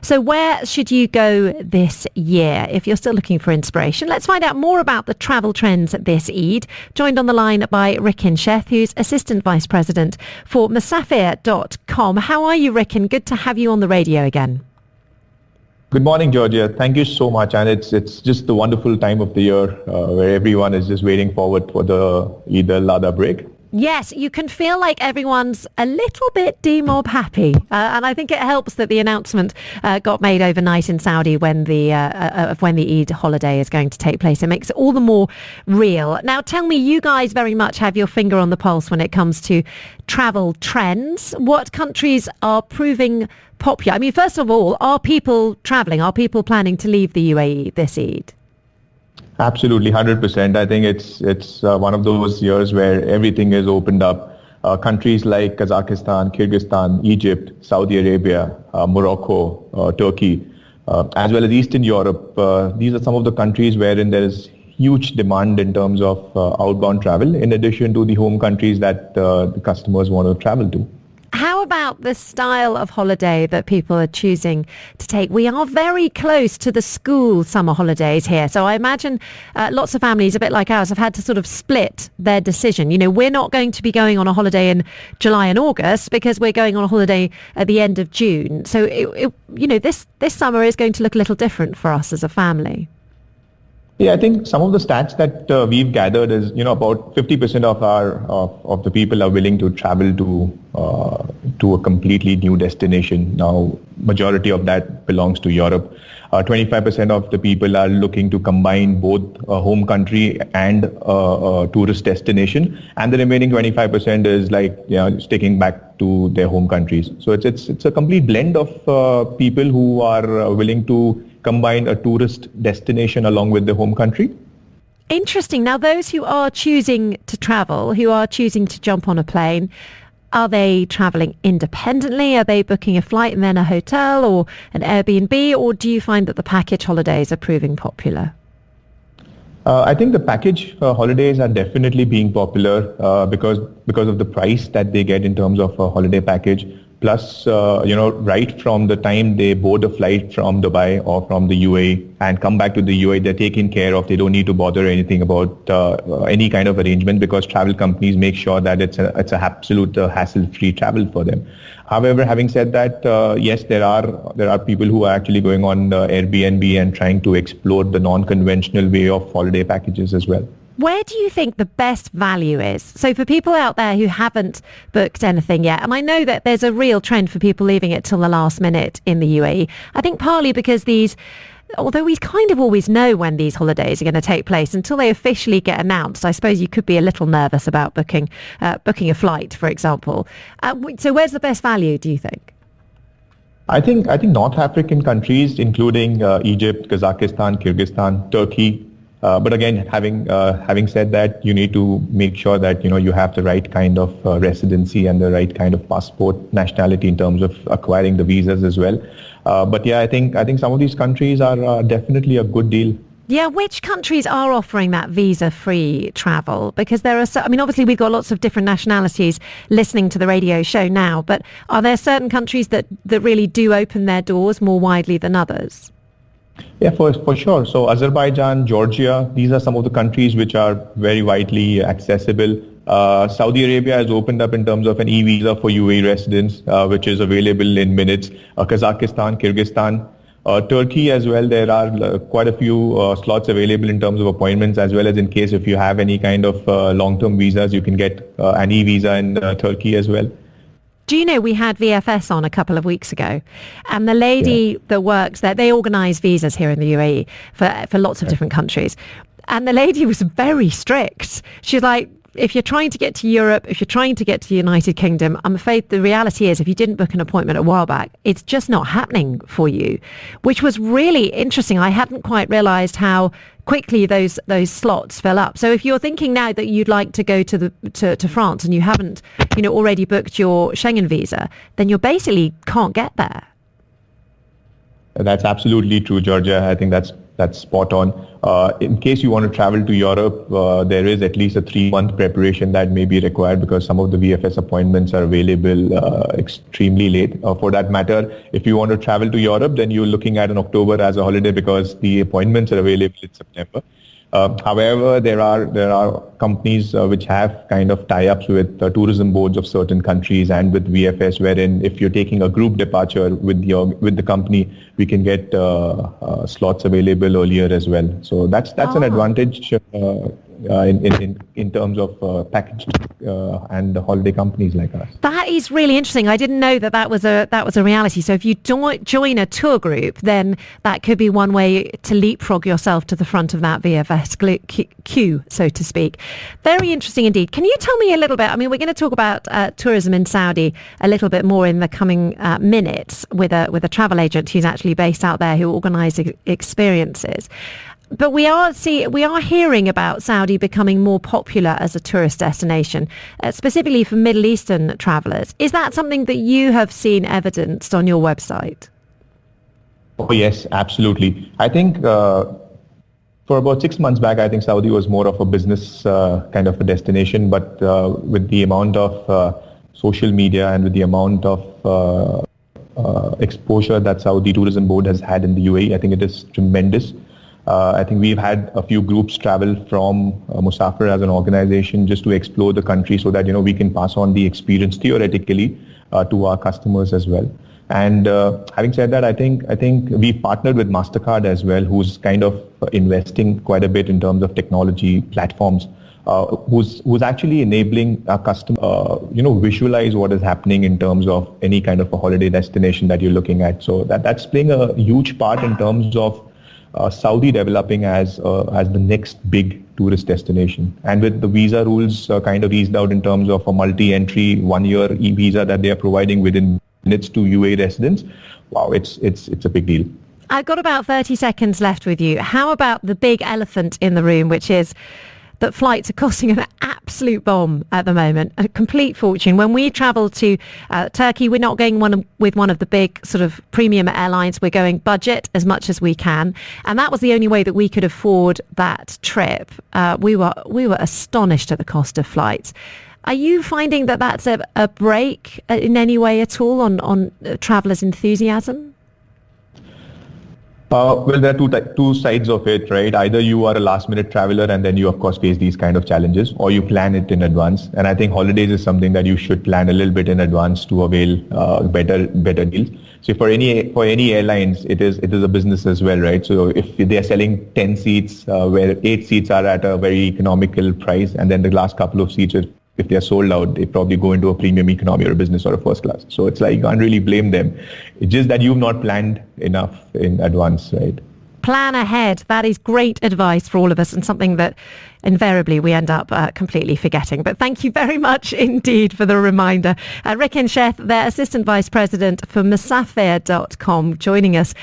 So where should you go this year if you're still looking for inspiration? Let's find out more about the travel trends this Eid. Joined on the line by Rikin Sheth, who's Assistant Vice President for Musafir.com. How are you, Rikin? Good to have you on the radio again. Good morning, Georgia. Thank you so much. And it's just the wonderful time of the year where everyone is just waiting forward for the Eid Al Adha break. Yes, you can feel like everyone's a little bit demob happy. And I think it helps that the announcement got made overnight in Saudi when the Eid holiday is going to take place. It makes it all the more real. Now, tell me, you guys very much have your finger on the pulse when it comes to travel trends. What countries are proving popular? I mean, first of all, are people travelling? Are people planning to leave the UAE this Eid? Absolutely, 100%. I think it's one of those years where everything is opened up. Countries like Kazakhstan, Kyrgyzstan, Egypt, Saudi Arabia, Morocco, Turkey, as well as Eastern Europe. These are some of the countries wherein there is huge demand in terms of outbound travel, in addition to the home countries that the customers want to travel to. How about the style of holiday that people are choosing to take? We are very close to the school summer holidays here. So I imagine lots of families, a bit like ours, have had to sort of split their decision. You know, we're not going to be going on a holiday in July and August because we're going on a holiday at the end of June. So, this summer is going to look a little different for us as a family. Yeah, I think some of the stats that we've gathered is, about 50% of the people are willing to travel to a completely new destination. Now, majority of that belongs to Europe. 25% of the people are looking to combine both a home country and a tourist destination, and the remaining 25% is sticking back to their home countries. So it's a complete blend of people who are willing to combine a tourist destination along with the home country. Interesting. Now, those who are choosing to travel, who are choosing to jump on a plane, are they travelling independently? Are they booking a flight and then a hotel or an Airbnb? Or do you find that the package holidays are proving popular? I think the package holidays are definitely being popular because of the price that they get in terms of a holiday package. Plus, right from the time they board a flight from Dubai or from the UAE and come back to the UAE, they're taken care of. They don't need to bother anything about any kind of arrangement because travel companies make sure that it's a absolute hassle-free travel for them. However, having said that, yes, there are people who are actually going on Airbnb and trying to explore the non-conventional way of holiday packages as well. Where do you think the best value is? So for people out there who haven't booked anything yet, and I know that there's a real trend for people leaving it till the last minute in the UAE, I think partly because although we kind of always know when these holidays are going to take place, until they officially get announced, I suppose you could be a little nervous about booking a flight, for example. So where's the best value, do you think? I think North African countries, including Egypt, Kazakhstan, Kyrgyzstan, Turkey. But again, having said that, you need to make sure that you have the right kind of residency and the right kind of passport nationality in terms of acquiring the visas as well. But yeah, I think some of these countries are definitely a good deal. Yeah, which countries are offering that visa-free travel? Because there are, obviously we've got lots of different nationalities listening to the radio show now, but are there certain countries that really do open their doors more widely than others? Yeah, for sure. So Azerbaijan, Georgia, these are some of the countries which are very widely accessible. Saudi Arabia has opened up in terms of an e-visa for UAE residents, which is available in minutes. Kazakhstan, Kyrgyzstan, Turkey as well. There are quite a few slots available in terms of appointments, as well as in case if you have any kind of long-term visas, you can get an e-visa in Turkey as well. Do you know, we had VFS on a couple of weeks ago, and the lady that works there, they organise visas here in the UAE for lots of different countries. And the lady was very strict. She's like, if you're trying to get to Europe, if you're trying to get to the United Kingdom, I'm afraid the reality is if you didn't book an appointment a while back, it's just not happening for you, which was really interesting. I hadn't quite realised how quickly those slots fill up. So if you're thinking now that you'd like to go to France and you haven't already booked your Schengen visa, then you basically can't get there. That's absolutely true, Georgia. I think that's That's spot on. In case you want to travel to Europe, there is at least a 3-month preparation that may be required because some of the VFS appointments are available extremely late. For that matter, if you want to travel to Europe, then you're looking at an October as a holiday because the appointments are available in September. However, there are companies which have kind of tie-ups with tourism boards of certain countries and with VFS, wherein if you're taking a group departure with the company, we can get slots available earlier as well. So that's an advantage in terms of package and the holiday companies like us. That is really interesting. I didn't know that was a reality. So if you join a tour group, then that could be one way to leapfrog yourself to the front of that VFS queue, so to speak. Very interesting indeed. Can you tell me a little bit? I mean, we're going to talk about tourism in Saudi a little bit more in the coming minutes with a travel agent who's actually based out there who organises experiences. But we are hearing about Saudi becoming more popular as a tourist destination, specifically for Middle Eastern travellers. Is that something that you have seen evidenced on your website? Oh yes, absolutely. I think for about 6 months back, I think Saudi was more of a business kind of a destination. But with the amount of social media and with the amount of exposure that Saudi Tourism Board has had in the UAE, I think it is tremendous. I think we've had a few groups travel from Musafir as an organization just to explore the country so that, we can pass on the experience theoretically to our customers as well. And having said that, I think we partnered with MasterCard as well, who's kind of investing quite a bit in terms of technology platforms, who's actually enabling our customer, visualize what is happening in terms of any kind of a holiday destination that you're looking at. So that's playing a huge part in terms of Saudi developing as the next big tourist destination. And with the visa rules kind of eased out in terms of a multi-entry 1-year e-visa that they are providing within minutes to UAE residents, wow, it's a big deal. I've got about 30 seconds left with you. How about the big elephant in the room, which is that flights are costing an absolute bomb at the moment, a complete fortune. When we travel to Turkey, we're not going with one of the big sort of premium airlines. We're going budget as much as we can. And that was the only way that we could afford that trip. We were astonished at the cost of flights. Are you finding that that's a break in any way at all on travellers' enthusiasm? Well, there are two sides of it, right? Either you are a last-minute traveler and then you, of course, face these kind of challenges, or you plan it in advance. And I think holidays is something that you should plan a little bit in advance to avail better deals. So for any airlines, it is a business as well, right? So if they are selling 10 seats, where 8 seats are at a very economical price, and then the last couple of seats, if they are sold out, they probably go into a premium economy or a business or a first class. So it's like you can't really blame them. It's just that you've not planned enough in advance, right? Plan ahead. That is great advice for all of us and something that invariably we end up completely forgetting. But thank you very much indeed for the reminder. Rikin Sheth, their Assistant Vice President for Musafir.com, joining us